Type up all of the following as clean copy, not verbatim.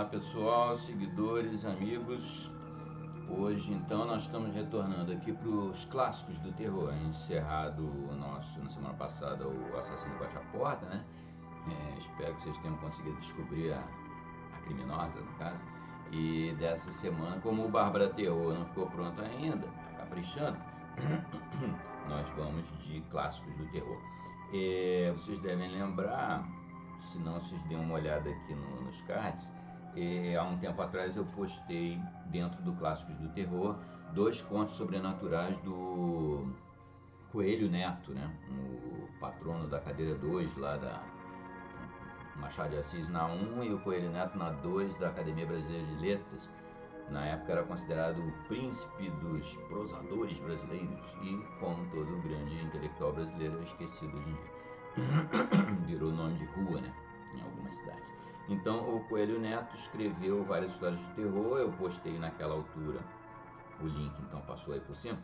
Olá pessoal, seguidores, amigos. Hoje então nós estamos retornando aqui para os clássicos do terror, encerrado o nosso, na semana passada, o Assassino Bate a Porta, né? Espero que vocês tenham conseguido descobrir a criminosa, no caso. E dessa semana, como o Bárbara Terror não ficou pronto ainda, está caprichando, nós vamos de clássicos do terror. Vocês devem lembrar, se não vocês deem uma olhada aqui nos cards, há um tempo atrás eu postei dentro do Clássicos do Terror 2 contos sobrenaturais do Coelho Neto, né? O patrono da cadeira 2 lá da Machado de Assis na 1 e o Coelho Neto na 2 da Academia Brasileira de Letras. Na época era considerado o príncipe dos prosadores brasileiros e, como todo grande intelectual brasileiro, é esquecido hoje em dia. Virou nome de rua, né? Em algumas cidades. Então o Coelho Neto escreveu várias histórias de terror, eu postei naquela altura, o link então passou aí por cima.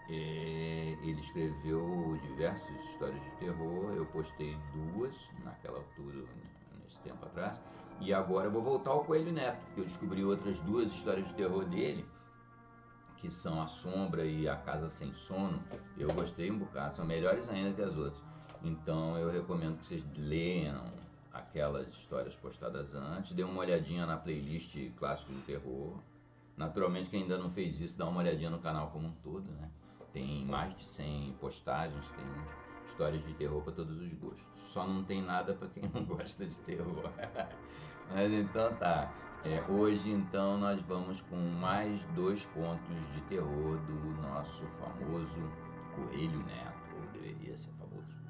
Ele escreveu diversas histórias de terror, eu postei 2 naquela altura, nesse tempo atrás, e agora eu vou voltar ao Coelho Neto, porque eu descobri outras 2 histórias de terror dele, que são A Sombra e A Casa Sem Sono. Eu gostei um bocado, são melhores ainda que as outras, então eu recomendo que vocês leiam aquelas histórias postadas antes, dê uma olhadinha na playlist Clássicos do Terror. Naturalmente, quem ainda não fez isso, dá uma olhadinha no canal como um todo, né? Tem mais de 100 postagens, tem histórias de terror para todos os gostos. Só não tem nada para quem não gosta de terror. Mas então tá. Hoje então nós vamos com mais 2 contos de terror do nosso famoso Coelho Neto, ou deveria ser famoso.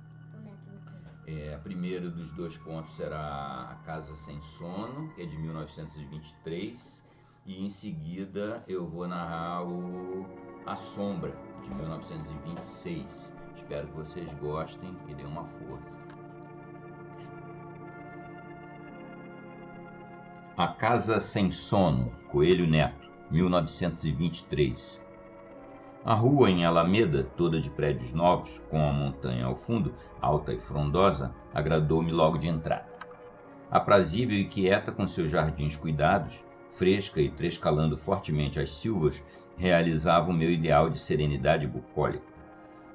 Primeiro dos 2 contos será A Casa Sem Sono, que é de 1923, e em seguida eu vou narrar A Sombra, de 1926. Espero que vocês gostem e dêem uma força. A Casa Sem Sono, Coelho Neto, 1923. A rua em Alameda, toda de prédios novos, com a montanha ao fundo, alta e frondosa, agradou-me logo de entrada. Aprazível e quieta com seus jardins cuidados, fresca e trescalando fortemente as silvas, realizava o meu ideal de serenidade bucólica.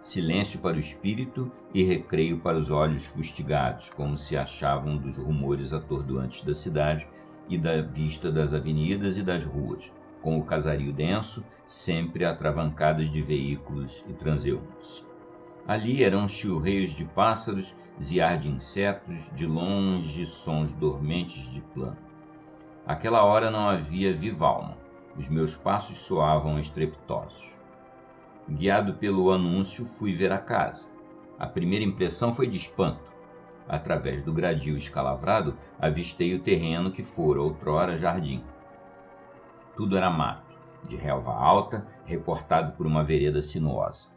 Silêncio para o espírito e recreio para os olhos fustigados, como se achavam dos rumores atordoantes da cidade e da vista das avenidas e das ruas, com o casario denso, sempre atravancadas de veículos e transeuntes. Ali eram chilreios de pássaros, ziar de insetos, de longe sons dormentes de plano. Aquela hora não havia viva alma, os meus passos soavam estrepitosos. Guiado pelo anúncio, fui ver a casa. A primeira impressão foi de espanto. Através do gradil escalavrado, avistei o terreno que fora outrora jardim. Tudo era mato, de relva alta, recortado por uma vereda sinuosa.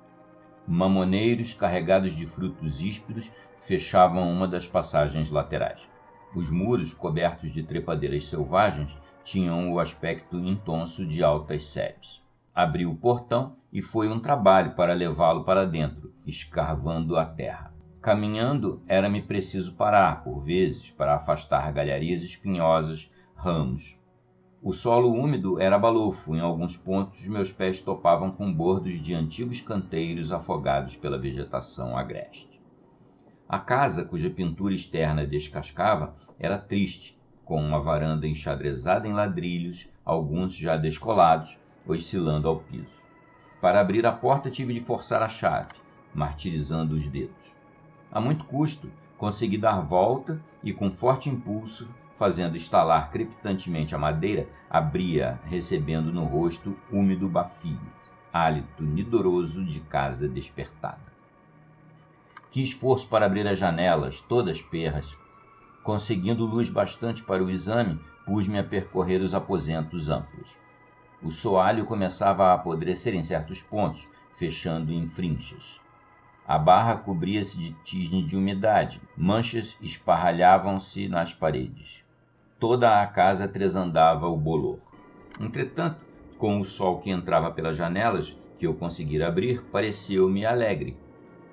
Mamoneiros carregados de frutos íspidos fechavam uma das passagens laterais. Os muros, cobertos de trepadeiras selvagens, tinham o aspecto intonso de altas sebes. Abri o portão e foi um trabalho para levá-lo para dentro, escarvando a terra. Caminhando, era-me preciso parar, por vezes, para afastar galharias espinhosas, ramos. O solo úmido era balofo, em alguns pontos meus pés topavam com bordos de antigos canteiros afogados pela vegetação agreste. A casa, cuja pintura externa descascava, era triste, com uma varanda enxadrezada em ladrilhos, alguns já descolados, oscilando ao piso. Para abrir a porta tive de forçar a chave, martirizando os dedos. A muito custo, consegui dar volta e, com forte impulso, fazendo estalar crepitantemente a madeira, abria, recebendo no rosto úmido bafio, hálito nidoroso de casa despertada. Que esforço para abrir as janelas, todas perras. Conseguindo luz bastante para o exame, pus-me a percorrer os aposentos amplos. O soalho começava a apodrecer em certos pontos, fechando em frinchas. A barra cobria-se de tisne de umidade, manchas esparralhavam-se nas paredes. Toda a casa tresandava o bolor. Entretanto, com o sol que entrava pelas janelas, que eu conseguira abrir, pareceu-me alegre.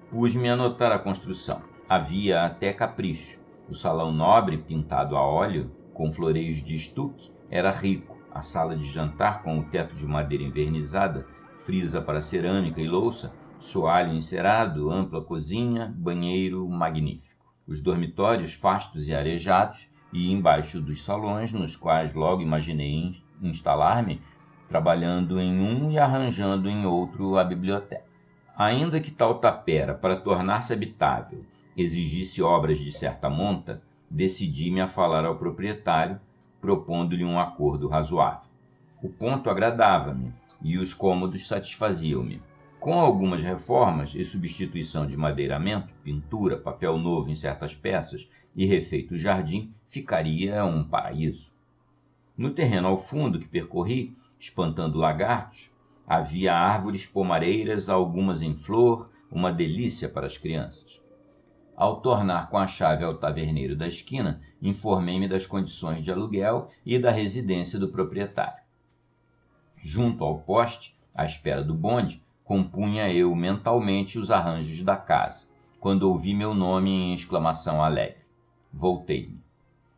Pus-me a notar a construção. Havia até capricho. O salão nobre, pintado a óleo, com floreios de estuque, era rico. A sala de jantar, com o teto de madeira envernizada, frisa para cerâmica e louça, soalho encerado, ampla cozinha, banheiro magnífico. Os dormitórios fastos e arejados, e embaixo dos salões, nos quais logo imaginei instalar-me, trabalhando em um e arranjando em outro a biblioteca. Ainda que tal tapera, para tornar-se habitável, exigisse obras de certa monta, decidi-me a falar ao proprietário, propondo-lhe um acordo razoável. O ponto agradava-me e os cômodos satisfaziam-me. Com algumas reformas e substituição de madeiramento, pintura, papel novo em certas peças e refeito o jardim, ficaria um paraíso. No terreno ao fundo que percorri, espantando lagartos, havia árvores pomareiras, algumas em flor, uma delícia para as crianças. Ao tornar com a chave ao taverneiro da esquina, informei-me das condições de aluguel e da residência do proprietário. Junto ao poste, à espera do bonde, compunha eu mentalmente os arranjos da casa, quando ouvi meu nome em exclamação alegre. Voltei-me.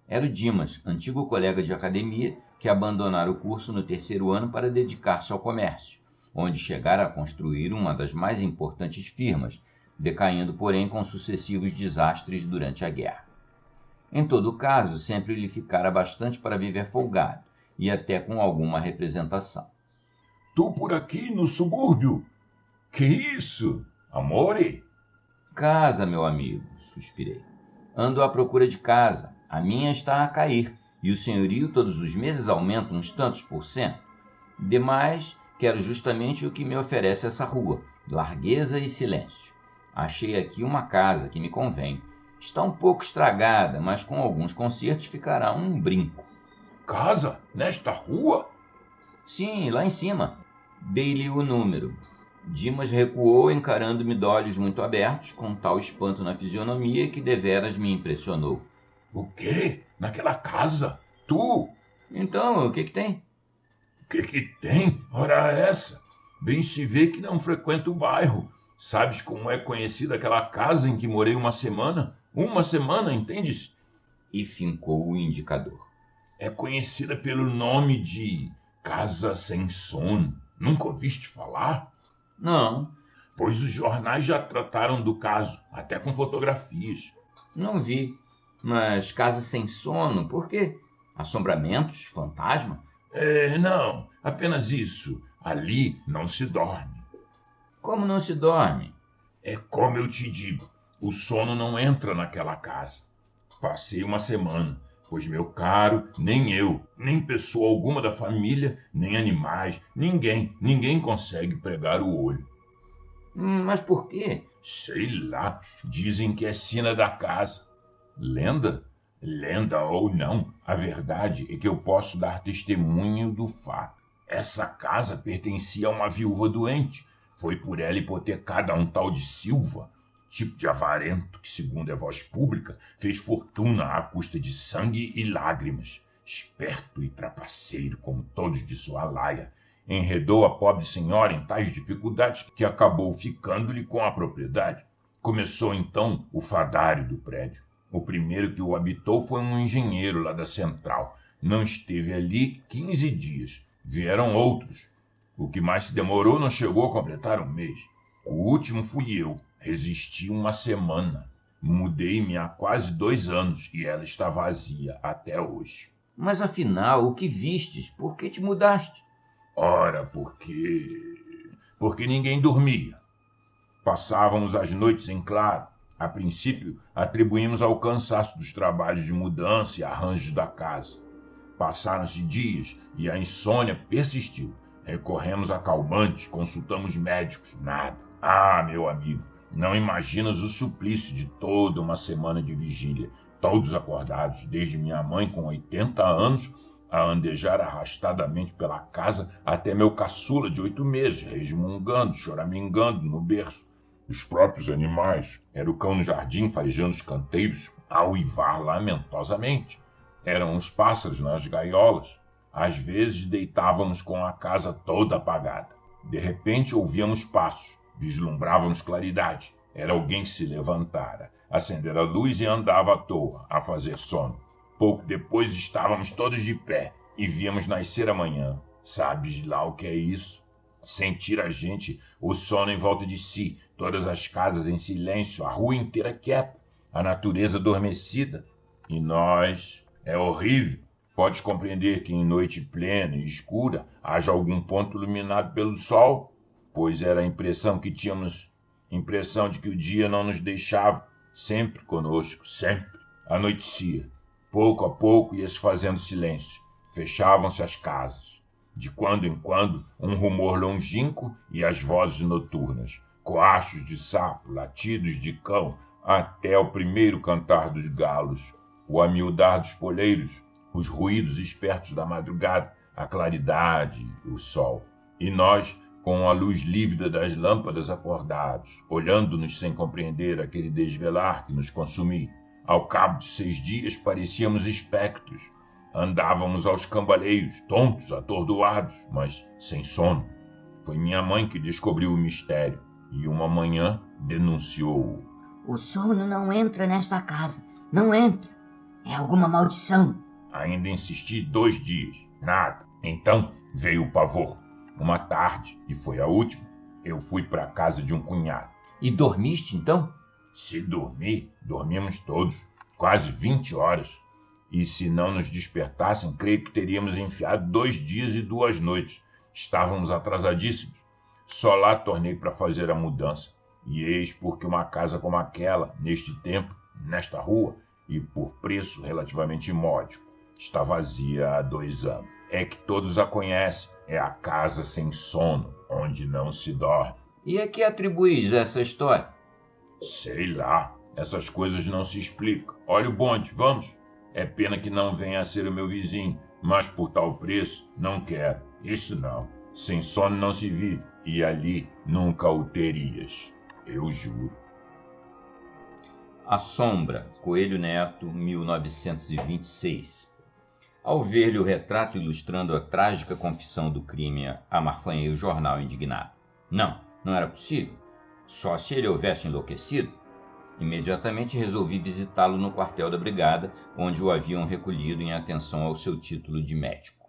Era o Dimas, antigo colega de academia, que abandonara o curso no terceiro ano para dedicar-se ao comércio, onde chegara a construir uma das mais importantes firmas, decaindo, porém, com sucessivos desastres durante a guerra. Em todo caso, sempre lhe ficara bastante para viver folgado, e até com alguma representação. Tu por aqui no subúrbio? Que isso, amore? Casa, meu amigo, suspirei. Ando à procura de casa. A minha está a cair, e o senhorio todos os meses aumenta uns tantos %. Demais, quero justamente o que me oferece essa rua, largueza e silêncio. Achei aqui uma casa que me convém. Está um pouco estragada, mas com alguns consertos ficará um brinco. Casa? Nesta rua? Sim, lá em cima. Dei-lhe o número. Dimas recuou, encarando-me de olhos muito abertos, com tal espanto na fisionomia que deveras me impressionou. O quê? Naquela casa? Tu? Então, o que tem? O que tem? Ora essa. Bem se vê que não frequenta o bairro. Sabes como é conhecida aquela casa em que morei uma semana? Uma semana, entendes? E fincou o indicador. É conhecida pelo nome de Casa Sem Sono. Nunca ouviste falar? Não. Pois os jornais já trataram do caso, até com fotografias. Não vi. Mas casa sem sono, por quê? Assombramentos? Fantasma? Não, apenas isso. Ali não se dorme. Como não se dorme? É como eu te digo, o sono não entra naquela casa. Passei uma semana, pois meu caro, nem eu, nem pessoa alguma da família, nem animais, ninguém consegue pregar o olho. Mas por quê? Sei lá, dizem que é sina da casa. Lenda? Lenda ou não, a verdade é que eu posso dar testemunho do fato. Essa casa pertencia a uma viúva doente. Foi por ela hipotecada a um tal de Silva, tipo de avarento que, segundo é voz pública, fez fortuna à custa de sangue e lágrimas. Esperto e trapaceiro como todos de sua laia, enredou a pobre senhora em tais dificuldades que acabou ficando-lhe com a propriedade. Começou então o fadário do prédio. O primeiro que o habitou foi um engenheiro lá da central. Não esteve ali 15 dias. Vieram outros. O que mais se demorou não chegou a completar um mês. O último fui eu. Resisti uma semana. Mudei-me há quase 2 anos e ela está vazia até hoje. Mas afinal, o que vistes? Por que te mudaste? Ora, porque ninguém dormia. Passávamos as noites em claro. A princípio, atribuímos ao cansaço dos trabalhos de mudança e arranjos da casa. Passaram-se dias e a insônia persistiu. Recorremos a calmantes, consultamos médicos, nada. Ah, meu amigo, não imaginas o suplício de toda uma semana de vigília, todos acordados, desde minha mãe com 80 anos, a andejar arrastadamente pela casa até meu caçula de 8 meses, resmungando, choramingando no berço. Os próprios animais, era o cão no jardim farejando os canteiros, a uivar lamentosamente. Eram os pássaros nas gaiolas. Às vezes deitávamos com a casa toda apagada. De repente ouvíamos passos, vislumbrávamos claridade. Era alguém que se levantara, acendera a luz e andava à toa, a fazer sono. Pouco depois estávamos todos de pé e víamos nascer a manhã. Sabes lá o que é isso? Sentir a gente, o sono em volta de si, todas as casas em silêncio, a rua inteira quieta, a natureza adormecida. E nós... É horrível. Podes compreender que em noite plena e escura haja algum ponto iluminado pelo sol, pois era a impressão que tínhamos, impressão de que o dia não nos deixava, sempre conosco, sempre. Anoitecia. Pouco a pouco ia-se fazendo silêncio. Fechavam-se as casas. De quando em quando, um rumor longínquo e as vozes noturnas, coachos de sapo, latidos de cão, até o primeiro cantar dos galos, o amiudar dos poleiros, os ruídos espertos da madrugada, a claridade, o sol. E nós, com a luz lívida das lâmpadas acordados, olhando-nos sem compreender aquele desvelar que nos consumia. Ao cabo de 6 dias parecíamos espectros. Andávamos aos cambaleios, tontos, atordoados, mas sem sono. Foi minha mãe que descobriu o mistério e uma manhã denunciou-o. O sono não entra nesta casa, não entra. É alguma maldição. Ainda insisti 2 dias, nada. Então veio o pavor. Uma tarde, e foi a última, eu fui para a casa de um cunhado. E dormiste então? Se dormir, dormimos todos, quase 20 horas. E se não nos despertassem, creio que teríamos enfiado 2 dias e 2 noites. Estávamos atrasadíssimos. Só lá tornei para fazer a mudança. E eis porque uma casa como aquela, neste tempo, nesta rua, e por preço relativamente módico, está vazia há 2 anos. É que todos a conhecem. É a casa sem sono, onde não se dorme. E a que atribuís essa história? Sei lá. Essas coisas não se explicam. Olha o bonde, vamos. É pena que não venha a ser o meu vizinho, mas por tal preço, não quero. Isso não. Sem sono não se vive, e ali nunca o terias. Eu juro. A Sombra, Coelho Neto, 1926. Ao ver-lhe o retrato ilustrando a trágica confissão do crime, amarfanhei o jornal indignado. Não era possível. Só se ele houvesse enlouquecido. Imediatamente resolvi visitá-lo no quartel da brigada, onde o haviam recolhido em atenção ao seu título de médico.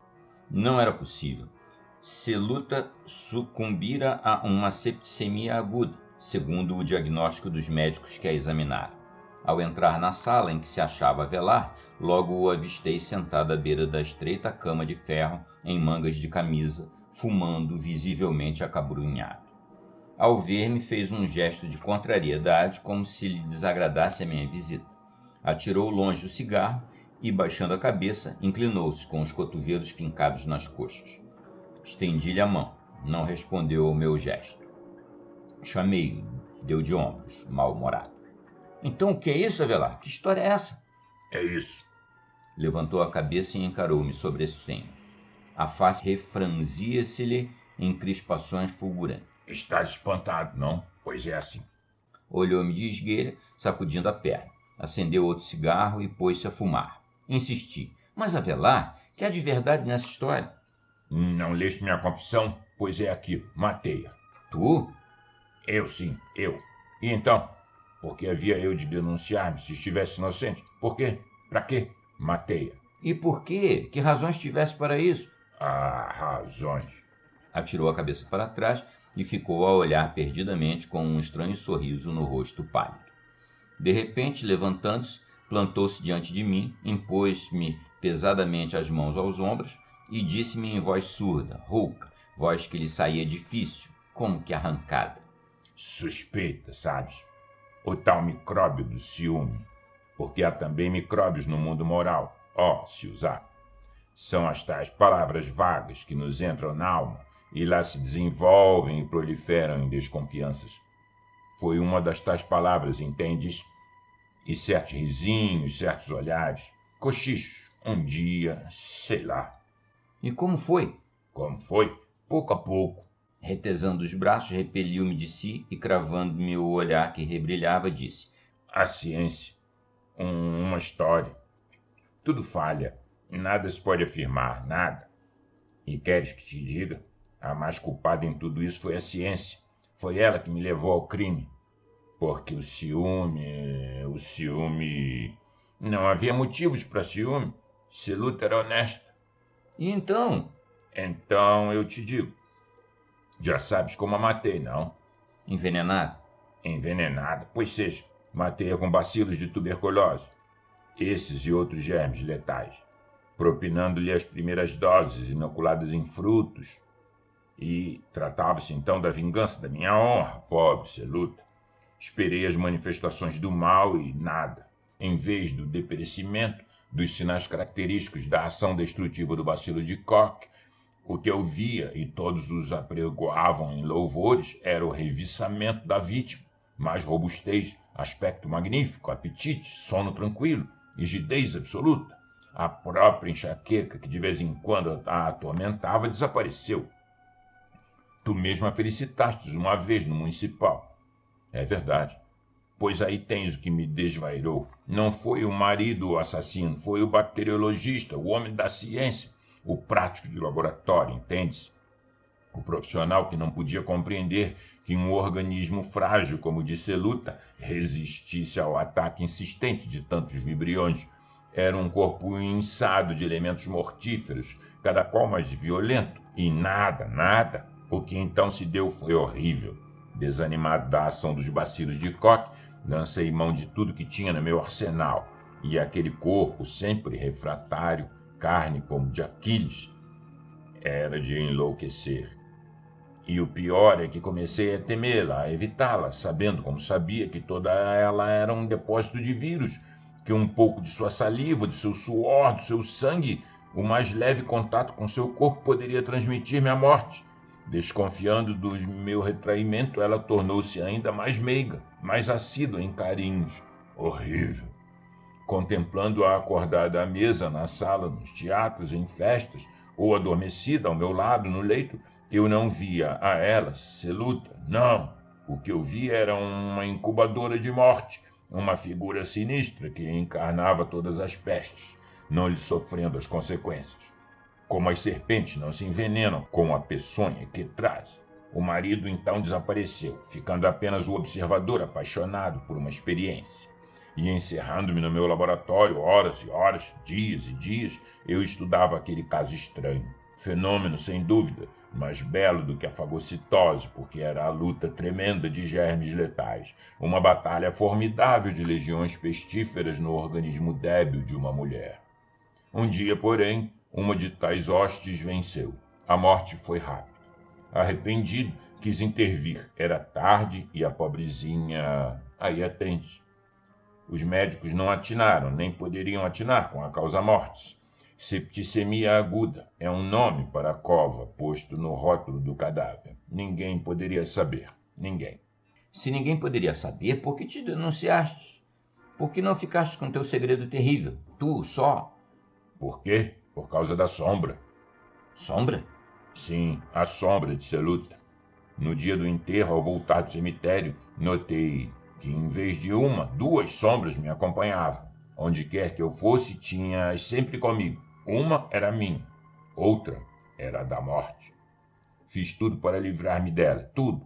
Não era possível. Celuta sucumbira a uma septicemia aguda, segundo o diagnóstico dos médicos que a examinaram. Ao entrar na sala em que se achava Avelar, logo o avistei sentado à beira da estreita cama de ferro, em mangas de camisa, fumando visivelmente acabrunhado. Ao ver-me, fez um gesto de contrariedade, como se lhe desagradasse a minha visita. Atirou longe o cigarro e, baixando a cabeça, inclinou-se com os cotovelos fincados nas coxas. Estendi-lhe a mão. Não respondeu ao meu gesto. Chamei-o. Deu de ombros, mal-humorado. Então, o que é isso, Avelar? Que história é essa? É isso. Levantou a cabeça e encarou-me sobressuenho. A face refranzia-se-lhe em crispações fulgurantes. Estás espantado, não? Pois é assim. Olhou-me de esgueira, sacudindo a perna. Acendeu outro cigarro e pôs-se a fumar. Insisti. Mas, Avelar, que há de verdade nessa história? Não leste minha confissão? Pois é aquilo. Matei-a. Tu? Eu sim, eu. E então? Por que havia eu de denunciar-me se estivesse inocente? Por quê? Pra quê? Matei-a. E por quê? Que razões tivesse para isso? Ah, razões. Atirou a cabeça para trás e ficou a olhar perdidamente com um estranho sorriso no rosto pálido. De repente, levantando-se, plantou-se diante de mim, impôs-me pesadamente as mãos aos ombros e disse-me em voz surda, rouca, voz que lhe saía difícil, como que arrancada. Suspeita, sabes? O tal micróbio do ciúme, porque há também micróbios no mundo moral, se usar. São as tais palavras vagas que nos entram na alma e lá se desenvolvem e proliferam em desconfianças. Foi uma das tais palavras, entendes? E certos risinhos, certos olhares, cochichos, um dia, sei lá. E como foi? Como foi? Pouco a pouco. Retesando os braços, repeliu-me de si e, cravando-me o olhar que rebrilhava, disse: A ciência, uma história. Tudo falha, nada se pode afirmar, nada. E queres que te diga? A mais culpada em tudo isso foi a ciência. Foi ela que me levou ao crime. Porque o ciúme... Não havia motivos para ciúme. Seluta era honesta. E então? Então eu te digo. Já sabes como a matei, não? Envenenado? Envenenada, pois seja. Matei-a com bacilos de tuberculose. Esses e outros germes letais. Propinando-lhe as primeiras doses inoculadas em frutos. E tratava-se então da vingança da minha honra, pobre Seluta. Esperei as manifestações do mal e nada. Em vez do deperecimento dos sinais característicos da ação destrutiva do bacilo de Koch, o que eu via, e todos os apregoavam em louvores, era o reviçamento da vítima, mais robustez, aspecto magnífico, apetite, sono tranquilo, rigidez absoluta. A própria enxaqueca, que de vez em quando a atormentava, desapareceu. Tu mesmo a felicitastes uma vez no municipal. É verdade. Pois aí tens o que me desvairou. Não foi o marido o assassino, foi o bacteriologista, o homem da ciência, o prático de laboratório, entende-se? O profissional que não podia compreender que um organismo frágil como o de Seluta resistisse ao ataque insistente de tantos vibriões. Era um corpo inçado de elementos mortíferos, cada qual mais violento, e nada. O que então se deu foi horrível. Desanimado da ação dos bacilos de Koch, lancei mão de tudo que tinha no meu arsenal, e aquele corpo, sempre refratário, carne como de Aquiles, era de enlouquecer. E o pior é que comecei a temê-la, a evitá-la, sabendo, como sabia, que toda ela era um depósito de vírus, que um pouco de sua saliva, de seu suor, do seu sangue, o mais leve contato com seu corpo poderia transmitir-me a morte. Desconfiando do meu retraimento, ela tornou-se ainda mais meiga, mais assídua em carinhos. Horrível. Contemplando-a acordada à mesa, na sala, nos teatros, em festas, ou adormecida ao meu lado no leito, eu não via a ela, Seluta, não. O que eu via era uma incubadora de morte, uma figura sinistra que encarnava todas as pestes, não lhe sofrendo as consequências. Como as serpentes não se envenenam com a peçonha que traz. O marido então desapareceu, ficando apenas o observador apaixonado por uma experiência. E encerrando-me no meu laboratório, horas e horas, dias e dias, eu estudava aquele caso estranho. Fenômeno, sem dúvida, mais belo do que a fagocitose, porque era a luta tremenda de germes letais, uma batalha formidável de legiões pestíferas no organismo débil de uma mulher. Um dia, porém, uma de tais hostes venceu. A morte foi rápida. Arrependido, quis intervir. Era tarde e a pobrezinha... Aí atende. Os médicos não atinaram, nem poderiam atinar com a causa-mortes. Septicemia aguda é um nome para a cova posto no rótulo do cadáver. Ninguém poderia saber. Ninguém. Se ninguém poderia saber, por que te denunciaste? Por que não ficaste com teu segredo terrível? Tu só? Por quê? Por causa da sombra. Sombra? Sim, a sombra de Seluta. No dia do enterro, ao voltar do cemitério, notei que em vez de uma, duas sombras me acompanhavam. Onde quer que eu fosse, tinha-as sempre comigo. Uma era minha, outra era a da morte. Fiz tudo para livrar-me dela, tudo.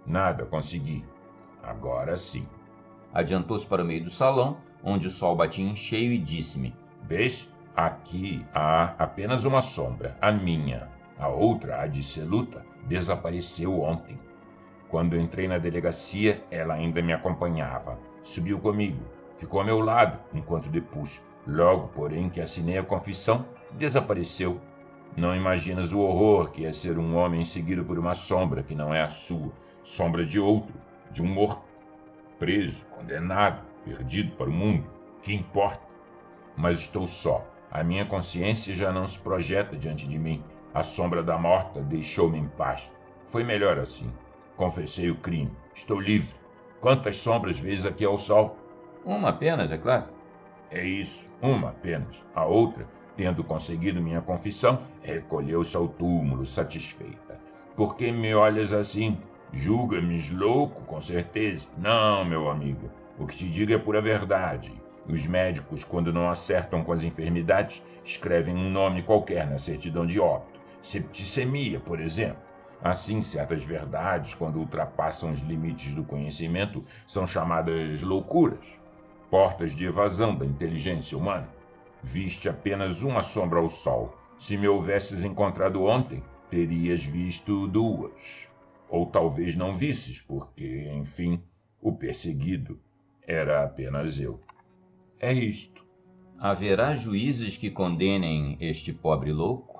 Nada consegui. Agora sim. Adiantou-se para o meio do salão, onde o sol batia em cheio, e disse-me: Vês? Aqui há apenas uma sombra, a minha. A outra, a de Seluta, desapareceu ontem. Quando entrei na delegacia, ela ainda me acompanhava. Subiu comigo, ficou ao meu lado enquanto depus. Logo, porém, que assinei a confissão, desapareceu. Não imaginas o horror que é ser um homem seguido por uma sombra que não é a sua, sombra de outro, de um morto, preso, condenado, perdido para o mundo. Que importa? Mas estou só. A minha consciência já não se projeta diante de mim. A sombra da morta deixou-me em paz. Foi melhor assim. Confessei o crime. Estou livre. Quantas sombras vês aqui ao sol? Uma apenas, é claro. É isso, uma apenas. A outra, tendo conseguido minha confissão, recolheu-se ao túmulo, satisfeita. Por que me olhas assim? Julga-me louco, com certeza? Não, meu amigo. O que te digo é pura verdade. Os médicos, quando não acertam com as enfermidades, escrevem um nome qualquer na certidão de óbito. Septicemia, por exemplo. Assim, certas verdades, quando ultrapassam os limites do conhecimento, são chamadas loucuras. portas de evasão da inteligência humana. Viste apenas uma sombra ao sol. Se me houvesses encontrado ontem, terias visto duas. Ou talvez não visses, porque, enfim, o perseguido era apenas eu. É isto. Haverá juízes que condenem este pobre louco?